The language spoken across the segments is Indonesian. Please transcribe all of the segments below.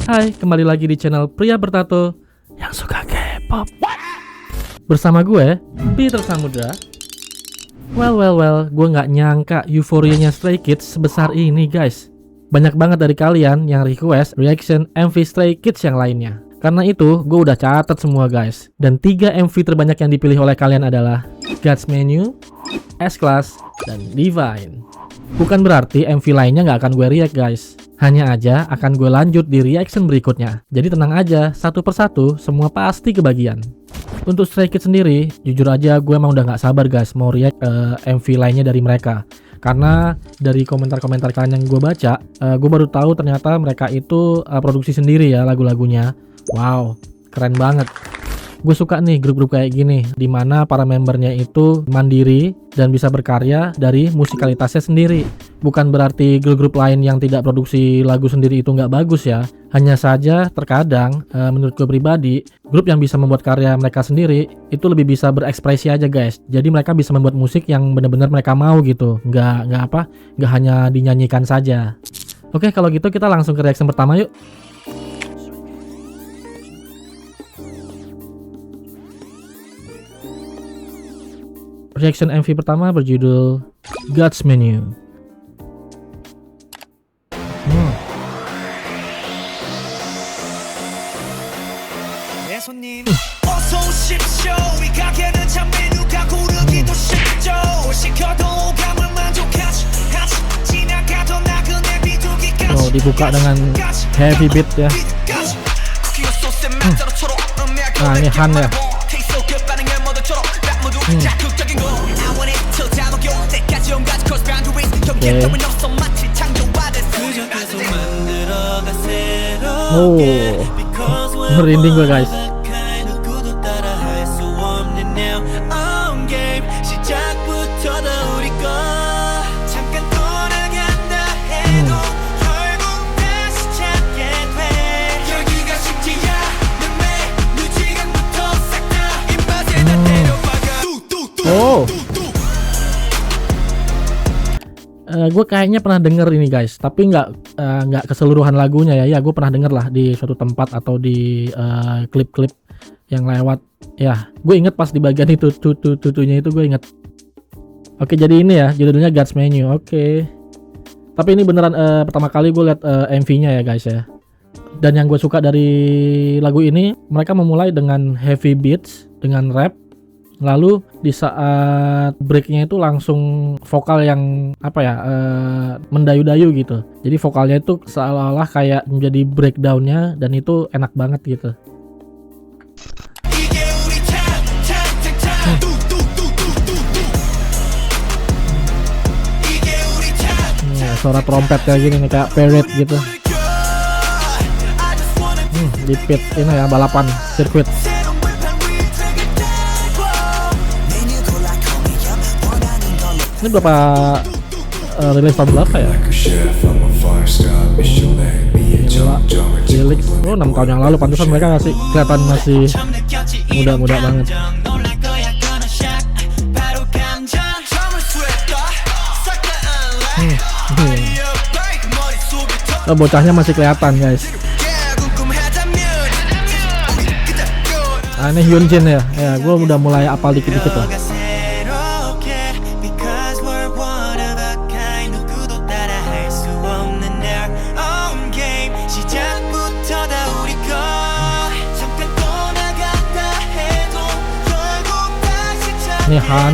Hai, kembali lagi di channel Pria Bertato yang suka K-pop. Bersama gue, Peter Samudra. Well, gue nggak nyangka euforianya Stray Kids sebesar ini guys. Banyak banget dari kalian yang request reaction MV Stray Kids yang lainnya. Karena itu, gue udah catat semua guys. Dan 3 MV terbanyak yang dipilih oleh kalian adalah God's Menu, S-Class, dan Divine. Bukan berarti MV lainnya nggak akan gue react guys. Hanya aja akan gue lanjut di reaction berikutnya. Jadi tenang aja, satu persatu semua pasti kebagian. Untuk Stray Kids sendiri, jujur aja gue emang udah nggak sabar guys mau react MV lainnya dari mereka. Karena dari komentar-komentar kalian yang gue baca, gue baru tahu ternyata mereka itu produksi sendiri ya lagu-lagunya. Wow, keren banget. Gue suka nih grup-grup kayak gini, dimana para membernya itu mandiri dan bisa berkarya dari musikalitasnya sendiri. Bukan berarti grup-grup lain yang tidak produksi lagu sendiri itu nggak bagus ya. Hanya saja terkadang menurut gue pribadi, grup yang bisa membuat karya mereka sendiri itu lebih bisa berekspresi aja guys. Jadi mereka bisa membuat musik yang benar-benar mereka mau gitu, nggak hanya dinyanyikan saja. Oke, kalau gitu kita langsung ke reaction pertama yuk. Reaction MV pertama berjudul God's Menu. Oh, dibuka dengan heavy beat ya. Nah, ini Han ya. Oh, merinding gue guys. Oh, gue kayaknya pernah denger ini guys, tapi nggak keseluruhan lagunya ya. Ya, gue pernah denger lah di suatu tempat atau di klip-klip yang lewat. Ya, gue inget pas di bagian itu tutunya itu gue inget. Oke, jadi ini ya judulnya God's Menu. Oke. Tapi ini beneran pertama kali gue liat MV-nya ya guys ya. Dan yang gue suka dari lagu ini, mereka memulai dengan heavy beats, dengan rap. Lalu di saat breaknya itu langsung vokal yang mendayu-dayu gitu. Jadi vokalnya itu seolah-olah kayak menjadi breakdownnya dan itu enak banget gitu. Suara trompet kayak gini nih, kayak parade gitu. Di pit ini ya, balapan sirkuit. Ini berapa rilis tahun berapa ya? Rilis 6 tahun yang lalu, pantesan mereka kelihatan masih muda-muda banget. Bocahnya masih kelihatan guys. Ini Hyunjin ya. Ya, gue udah mulai apal dikit-dikit lah. Ini Han.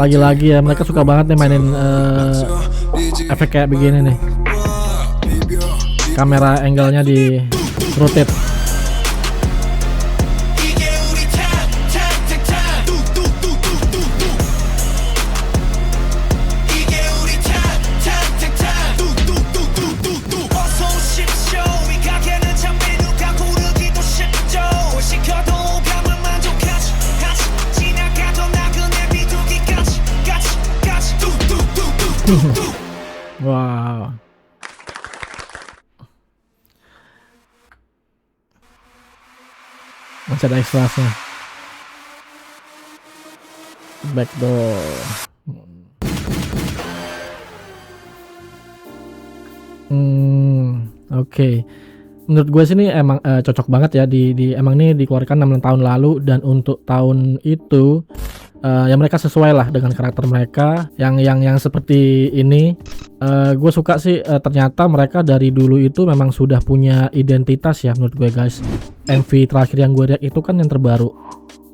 Lagi-lagi ya, mereka suka banget nih mainin efek kayak begini nih. Kamera angle-nya di rotate. Wow. Masih ada ekstrasnya. backdoor. Oke. Menurut gue sih ini emang cocok banget ya emang ini dikeluarkan 6 tahun lalu, dan untuk tahun itu ya mereka sesuai lah dengan karakter mereka yang seperti ini. Gue suka sih, ternyata mereka dari dulu itu memang sudah punya identitas ya menurut gue guys. MV terakhir yang gue lihat itu kan yang terbaru.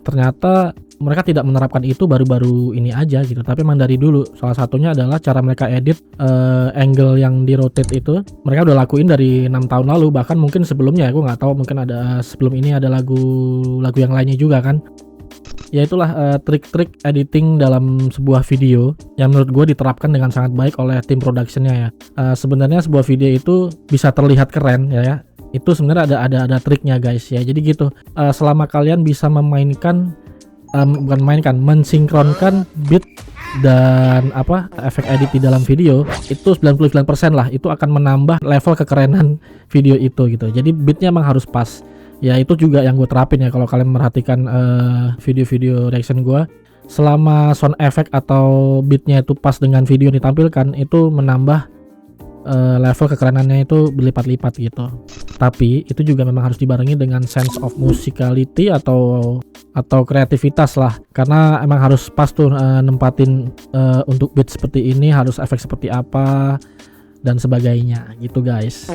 Ternyata mereka tidak menerapkan itu baru-baru ini aja gitu, tapi memang dari dulu. Salah satunya adalah cara mereka edit angle yang di rotate itu mereka udah lakuin dari 6 tahun lalu, bahkan mungkin sebelumnya. Gue nggak tahu, mungkin ada sebelum ini ada lagu yang lainnya juga kan. Ya itulah trik-trik editing dalam sebuah video yang menurut gue diterapkan dengan sangat baik oleh tim productionnya ya. Sebenarnya sebuah video itu bisa terlihat keren ya, itu sebenarnya ada triknya guys ya. Jadi gitu, selama kalian bisa mensinkronkan beat dan efek edit di dalam video, itu 99% lah itu akan menambah level kekerenan video itu gitu. Jadi beatnya emang harus pas ya. Itu juga yang gue terapin ya. Kalau kalian merhatikan video-video reaction gue, selama sound effect atau beatnya itu pas dengan video yang ditampilkan, itu menambah level kekerenannya itu berlipat-lipat gitu. Tapi itu juga memang harus dibarengi dengan sense of musicality atau kreativitas lah, karena emang harus pas tuh nempatin untuk beat seperti ini harus efek seperti apa dan sebagainya gitu guys.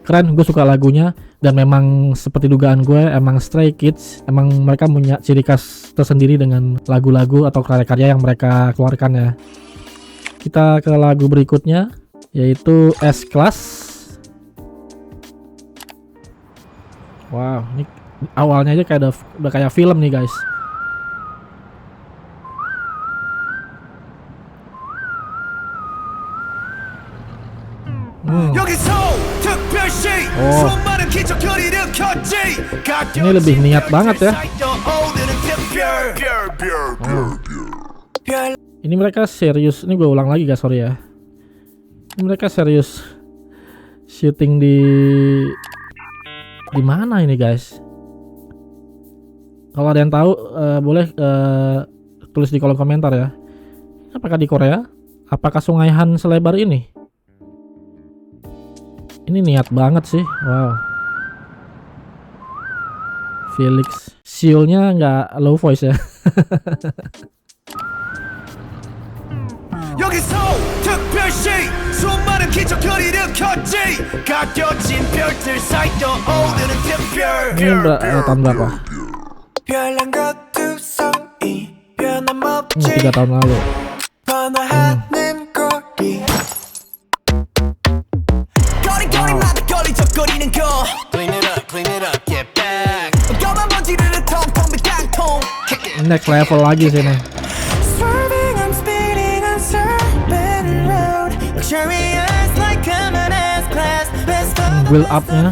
Keren, gue suka lagunya, dan memang seperti dugaan gue, emang Stray Kids emang mereka punya ciri khas tersendiri dengan lagu-lagu atau karya-karya yang mereka keluarkan ya. Kita ke lagu berikutnya, yaitu S-Class. Wow, ini awalnya aja udah kayak film nih guys. Oh, ini lebih niat banget ya. Ini mereka serius. Ini gue ulang lagi guys, sorry ya. Mereka serius syuting di mana ini guys? Kalau ada yang tahu boleh tulis di kolom komentar ya. Apakah di Korea? Apakah Sungai Han selebar ini? Ini niat banget sih. Wow. Felix Seoul-nya nggak low voice ya. 여기서 특별시 수많은 기적들이 일으켰지 가려진 별들 사이 떠오르는 특별. Ini tahun berapa? 3 tahun lalu. Next level lagi sih nih. Build up-nya.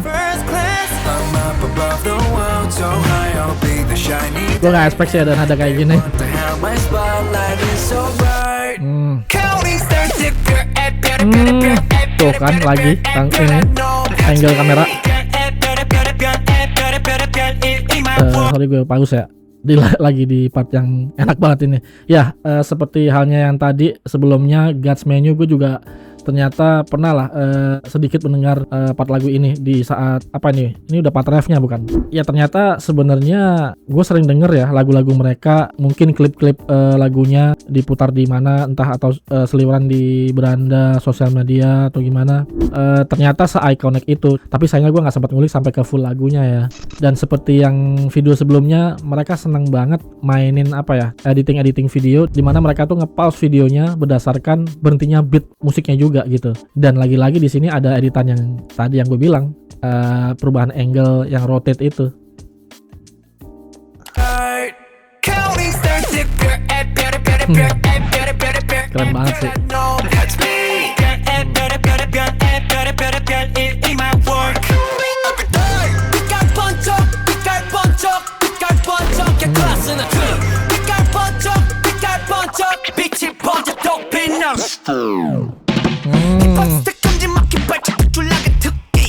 Gue gak expect sih ada nada kayak gini. Tuh kan lagi ini angle kamera. Sorry gue paus ya. Lagi di part yang enak banget ini. Ya, seperti halnya yang tadi sebelumnya God's Menu, gue juga ternyata pernah lah sedikit mendengar part lagu ini di saat ini udah part refnya bukan ya. Ternyata sebenarnya gue sering denger ya lagu-lagu mereka, mungkin klip-klip lagunya diputar di mana entah, atau seliweran di beranda sosial media atau gimana. Ternyata se-iconic itu, tapi sayangnya gue nggak sempat ngulik sampai ke full lagunya ya. Dan seperti yang video sebelumnya, mereka seneng banget mainin editing video, dimana mereka tuh nge-pause videonya berdasarkan berhentinya beat musiknya juga gitu. Dan lagi-lagi di sini ada editan yang tadi yang gue bilang, perubahan angle yang rotate itu. Keren banget sih.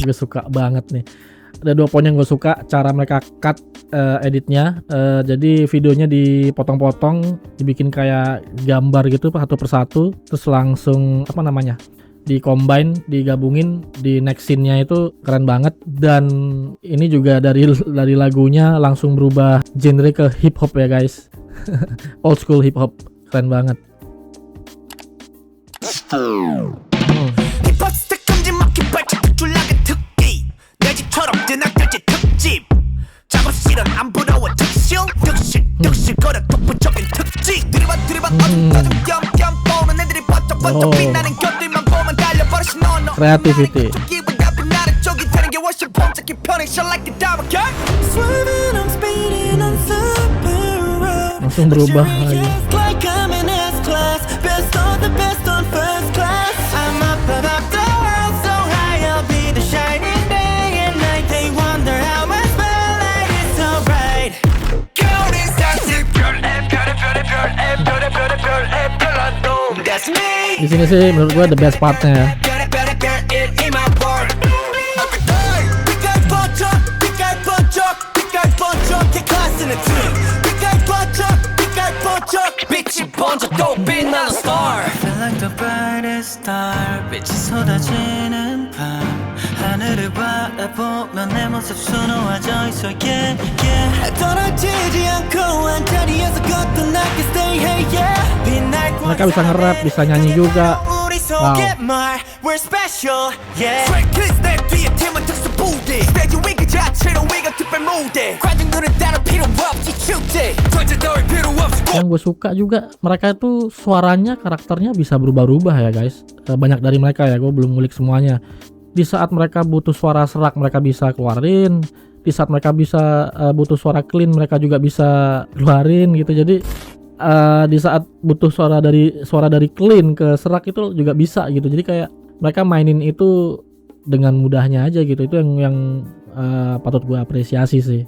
Gue suka banget nih. Ada 2 poin yang gue suka, cara mereka cut editnya. Jadi videonya dipotong-potong, dibikin kayak gambar gitu satu persatu, terus langsung apa namanya, di combine, digabungin di next scene-nya. Itu keren banget. Dan ini juga dari lagunya langsung berubah genre ke hip hop ya guys. Old school hip hop, keren banget. Creativity. Langsung berubah lagi. Di sini sih menurut gue the best partnya ya. Mereka bisa nge-rap, bisa nyanyi juga. Wow. Yang gue suka juga, mereka itu suaranya, karakternya bisa berubah-ubah ya guys. Banyak dari mereka ya, gue belum ngulik semuanya. Di saat mereka butuh suara serak, mereka bisa keluarin. Di saat mereka bisa butuh suara clean, mereka juga bisa keluarin gitu. Jadi di saat butuh suara dari clean ke serak itu juga bisa gitu. Jadi kayak mereka mainin itu dengan mudahnya aja gitu. Itu yang patut gue apresiasi sih.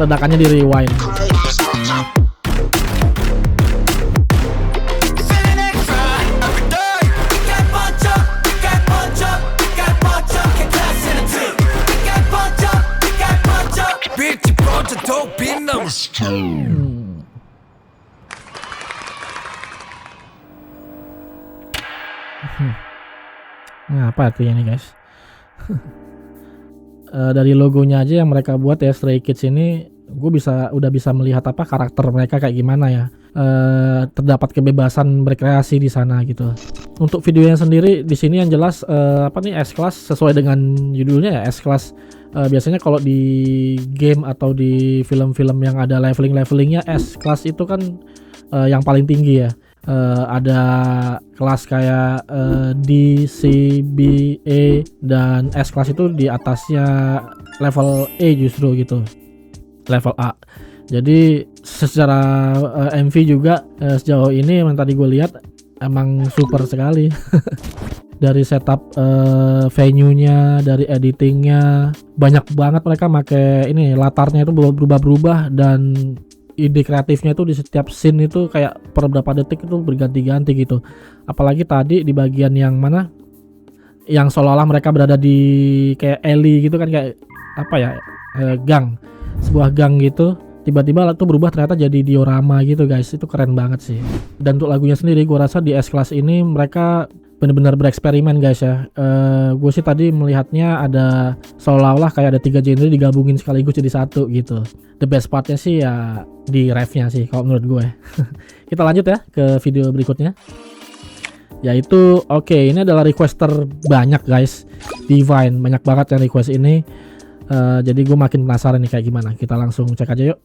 Ledakannya di rewind. Nah, apa artinya nih guys? Dari logonya aja yang mereka buat ya, Stray Kids ini, gue udah bisa melihat apa karakter mereka kayak gimana ya. Terdapat kebebasan berkreasi di sana gitu. Untuk videonya sendiri di sini yang jelas apa nih, S-Class sesuai dengan judulnya ya, S-Class. Biasanya kalau di game atau di film-film yang ada levelingnya, S-Class itu kan yang paling tinggi ya. Ada kelas kayak D, C, B, E, dan S-Class itu di atasnya level E justru gitu, level A. Jadi secara MV juga sejauh ini yang tadi gue lihat emang super sekali. Dari setup venue-nya, dari editingnya, banyak banget mereka pakai ini, latarnya itu berubah-berubah, dan ide kreatifnya itu di setiap scene itu kayak per berapa detik itu berganti-ganti gitu. Apalagi tadi di bagian yang mana, yang seolah-olah mereka berada di kayak alley gitu kan, kayak apa ya, gang, sebuah gang gitu. Tiba-tiba itu berubah ternyata jadi diorama gitu guys. Itu keren banget sih. Dan untuk lagunya sendiri gue rasa di S-Class ini mereka benar-benar bereksperimen guys ya. Gue sih tadi melihatnya ada seolah-olah kayak ada 3 genre digabungin sekaligus jadi satu gitu. The best partnya sih ya di refnya sih kalau menurut gue. Kita lanjut ya ke video berikutnya, yaitu ini adalah request terbanyak guys, Divine. Banyak banget yang request ini. Jadi gue makin penasaran nih kayak gimana. Kita langsung cek aja yuk.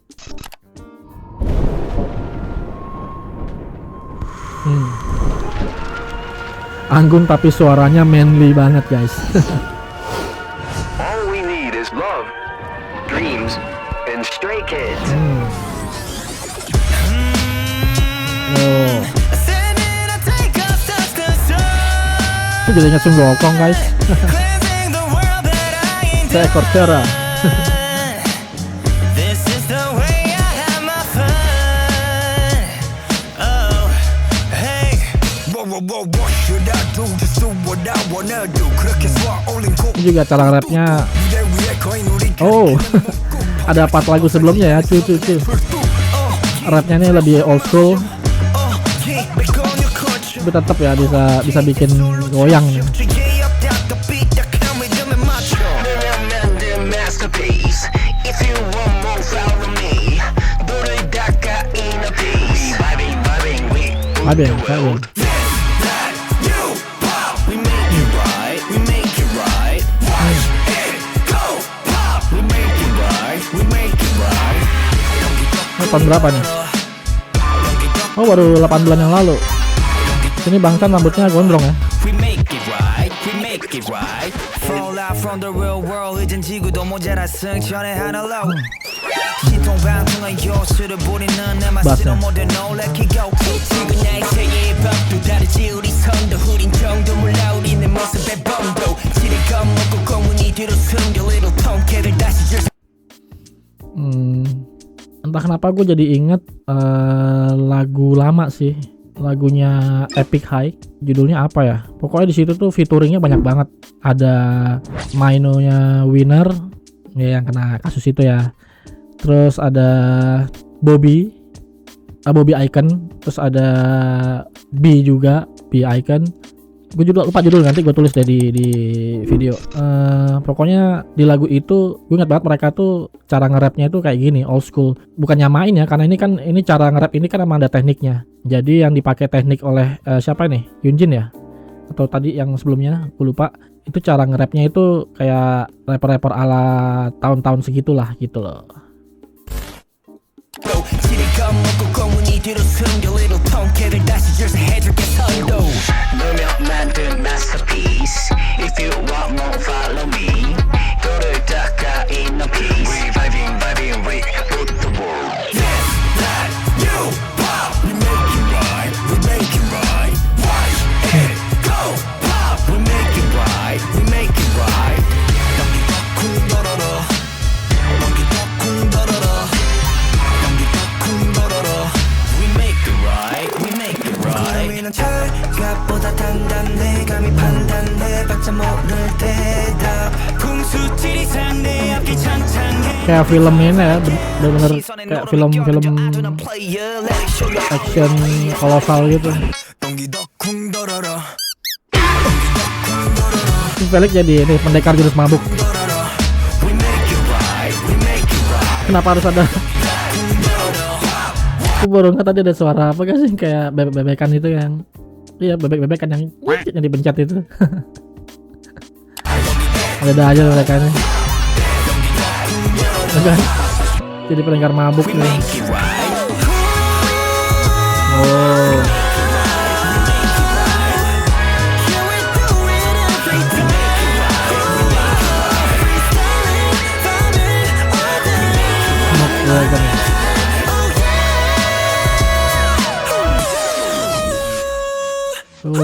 Anggun tapi suaranya manly banget guys. All we need is love, dreams, and Stray Kids. Itu jadinya Sun Gokong guys. seekor kera. This is the way I have my fun. Oh, hey. What should I do? Just do what I wanna do. 그렇게 쏴 올린 코. Ini juga cara rapnya. Oh, ada 4 lagu sebelumnya ya, cuy. Rapnya ini lebih old school, tapi tetap ya bisa bikin goyang nih. Abeng. Tahun berapa nih? Oh, baru 8 bulan yang lalu. Ini Bangtan rambutnya gondrong ya. Bassnya. Entah kenapa gue jadi inget lagu lama sih, lagunya Epic High. Judulnya apa ya? Pokoknya di situ tuh featuringnya banyak banget. Ada Maino-nya Winner, ya yang kena kasus itu ya. Terus ada Bobby Icon. Terus ada B juga, B Icon. Gue juga lupa judul, nanti gue tulis deh di video. Pokoknya di lagu itu gue ingat banget mereka tuh cara nge-rapnya itu kayak gini, old school. Bukan nyamain ya, karena ini cara nge-rap ini kan emang ada tekniknya. Jadi yang dipakai teknik oleh siapa nih? Yunjin ya? Atau tadi yang sebelumnya gue lupa. Itu cara nge-rapnya itu kayak rapper-rapper ala tahun-tahun segitulah gitu loh. Kayak film ini ya, bener-bener kayak film-film action kolosal gitu. Felix jadi ini pendekar jurus mabuk. Kenapa harus ada? Aku baru nggak tadi ada suara apa gak sih, kayak bebek-bebekan itu yang, iya bebek-bebekan yang dipencet itu. Ada aja mereka ini. Kan? Jadi pendekar mabuk nih. Oh.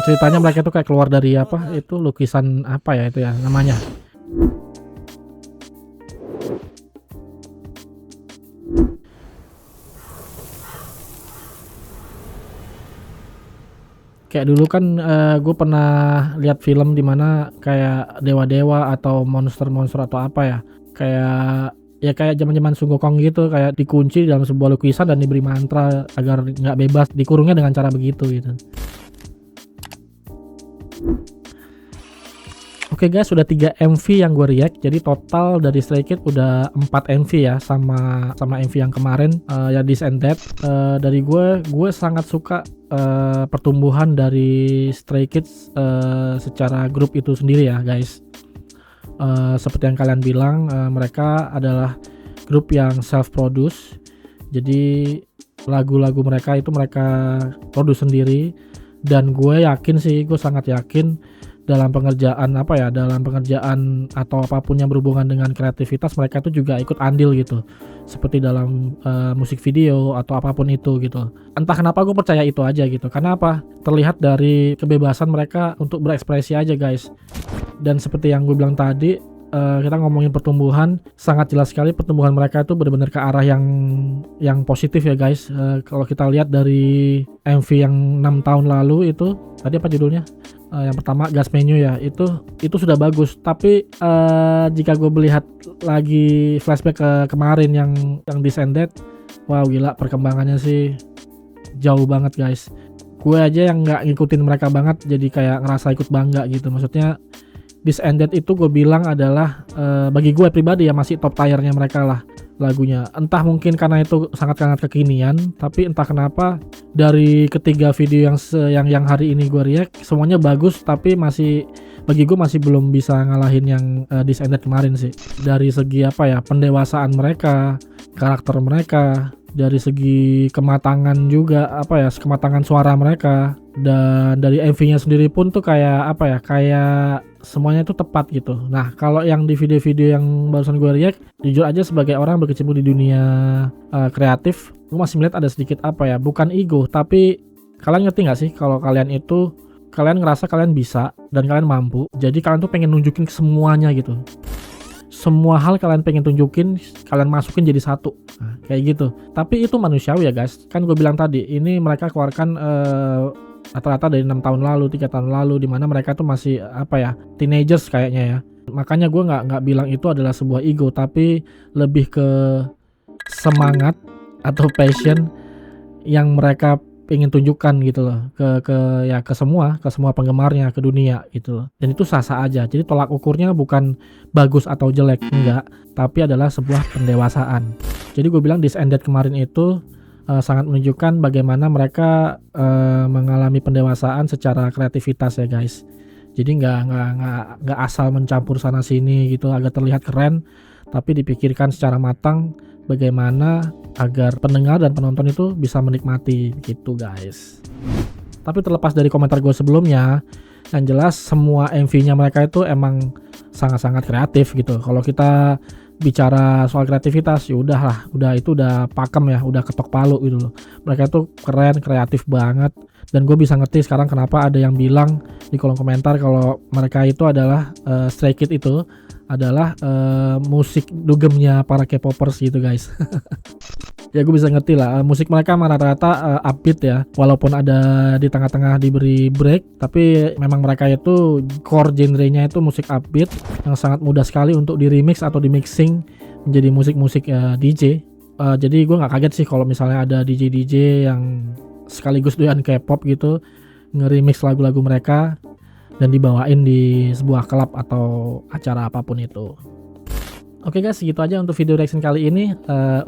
Ceritanya mereka tuh kayak keluar dari apa itu, lukisan apa ya itu ya namanya. Kayak dulu kan gue pernah lihat film dimana kayak dewa-dewa atau monster-monster atau apa ya, kayak zaman-zaman Sun Gokong gitu, kayak dikunci dalam sebuah lukisan dan diberi mantra agar nggak bebas, dikurungnya dengan cara begitu gitu. Oke guys, sudah 3 MV yang gue react. Jadi total dari Stray Kids udah 4 MV ya, sama MV yang kemarin ya This and That. Dari gue sangat suka pertumbuhan dari Stray Kids secara grup itu sendiri ya guys. Seperti yang kalian bilang, mereka adalah grup yang self produce. Jadi lagu-lagu mereka itu mereka produce sendiri, dan gue sangat yakin dalam pengerjaan atau apapun yang berhubungan dengan kreativitas, mereka itu juga ikut andil gitu, seperti dalam musik video atau apapun itu gitu. Entah kenapa gue percaya itu aja gitu, karena apa, terlihat dari kebebasan mereka untuk berekspresi aja guys. Dan seperti yang gue bilang tadi, kita ngomongin pertumbuhan, sangat jelas sekali pertumbuhan mereka itu benar-benar ke arah yang positif ya guys. Kalau kita lihat dari MV yang 6 tahun lalu itu, tadi apa judulnya? Yang pertama Gas Menu ya, itu sudah bagus. Tapi jika gue melihat lagi flashback ke kemarin yang Descended, wow gila perkembangannya sih jauh banget guys. Gue aja yang nggak ngikutin mereka banget jadi kayak ngerasa ikut bangga gitu. Maksudnya Descended itu gue bilang adalah bagi gue pribadi ya masih top tiernya mereka lah lagunya. Entah mungkin karena itu sangat-sangat kekinian, tapi entah kenapa dari ketiga video yang hari ini gue react semuanya bagus, tapi masih bagi gue masih belum bisa ngalahin yang Descended kemarin sih. Dari segi apa ya, pendewasaan mereka, karakter mereka, dari segi kematangan juga apa ya, kematangan suara mereka, dan dari MV-nya sendiri pun tuh kayak apa ya, kayak semuanya itu tepat gitu. Nah kalau yang di video-video yang barusan gue react, jujur aja sebagai orang berkecimpung di dunia kreatif, gue masih melihat ada sedikit apa ya, bukan ego, tapi kalian ngerti nggak sih kalau kalian ngerasa kalian bisa dan kalian mampu, jadi kalian tuh pengen nunjukin ke semuanya gitu. Semua hal kalian pengen tunjukin, kalian masukin jadi satu, nah, kayak gitu. Tapi itu manusiawi ya guys. Kan gue bilang tadi, ini mereka keluarkan rata-rata dari 6 tahun lalu, 3 tahun lalu, dimana mereka tuh masih apa ya, teenagers kayaknya ya. Makanya gue nggak bilang itu adalah sebuah ego, tapi lebih ke semangat atau passion yang mereka ingin tunjukkan gitu loh ke semua penggemarnya, ke dunia gitu loh. Dan itu sah-sah aja. Jadi tolak ukurnya bukan bagus atau jelek, enggak, tapi adalah sebuah pendewasaan. Jadi gue bilang Descended kemarin itu sangat menunjukkan bagaimana mereka mengalami pendewasaan secara kreativitas ya guys. Jadi nggak asal mencampur sana sini gitu agar terlihat keren, tapi dipikirkan secara matang bagaimana agar pendengar dan penonton itu bisa menikmati gitu guys. Tapi terlepas dari komentar gue sebelumnya, yang jelas semua MV-nya mereka itu emang sangat-sangat kreatif gitu. Kalau kita bicara soal kreativitas ya udah pakem ya, udah ketok palu gitu loh. Mereka tuh keren, kreatif banget, dan gue bisa ngerti sekarang kenapa ada yang bilang di kolom komentar kalau mereka itu adalah Stray Kids itu adalah musik dugemnya para K-popers gitu guys. Ya gue bisa ngerti lah, musik mereka rata-rata upbeat ya, walaupun ada di tengah-tengah diberi break, tapi memang mereka itu core genrenya itu musik upbeat yang sangat mudah sekali untuk di remix atau di mixing menjadi musik-musik DJ. Jadi gue nggak kaget sih kalau misalnya ada DJ yang sekaligus doyan K-pop gitu nge-remix lagu-lagu mereka dan dibawain di sebuah klub atau acara apapun itu. Oke guys, segitu aja untuk video reaction kali ini.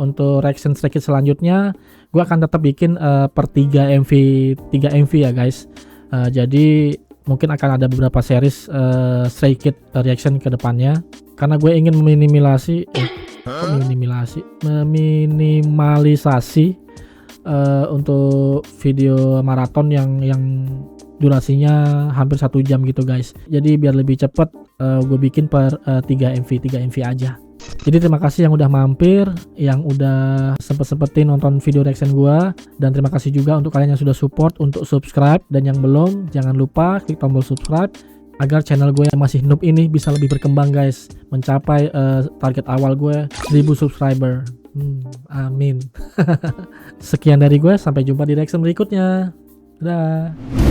Untuk reaction Stray Kids selanjutnya, gue akan tetap bikin per 3 MV ya guys. Jadi mungkin akan ada beberapa series Stray Kids reaction ke depannya, karena gue ingin meminimalisasi untuk video maraton yang durasinya hampir 1 jam gitu guys. Jadi biar lebih cepet gue bikin per 3 MV aja. Jadi terima kasih yang udah mampir, yang udah sempetin nonton video reaction gue, dan terima kasih juga untuk kalian yang sudah support untuk subscribe, dan yang belum jangan lupa klik tombol subscribe agar channel gue yang masih noob ini bisa lebih berkembang guys, mencapai target awal gue 1000 subscriber. Amin. Sekian dari gue, sampai jumpa di reaction berikutnya. Dadah.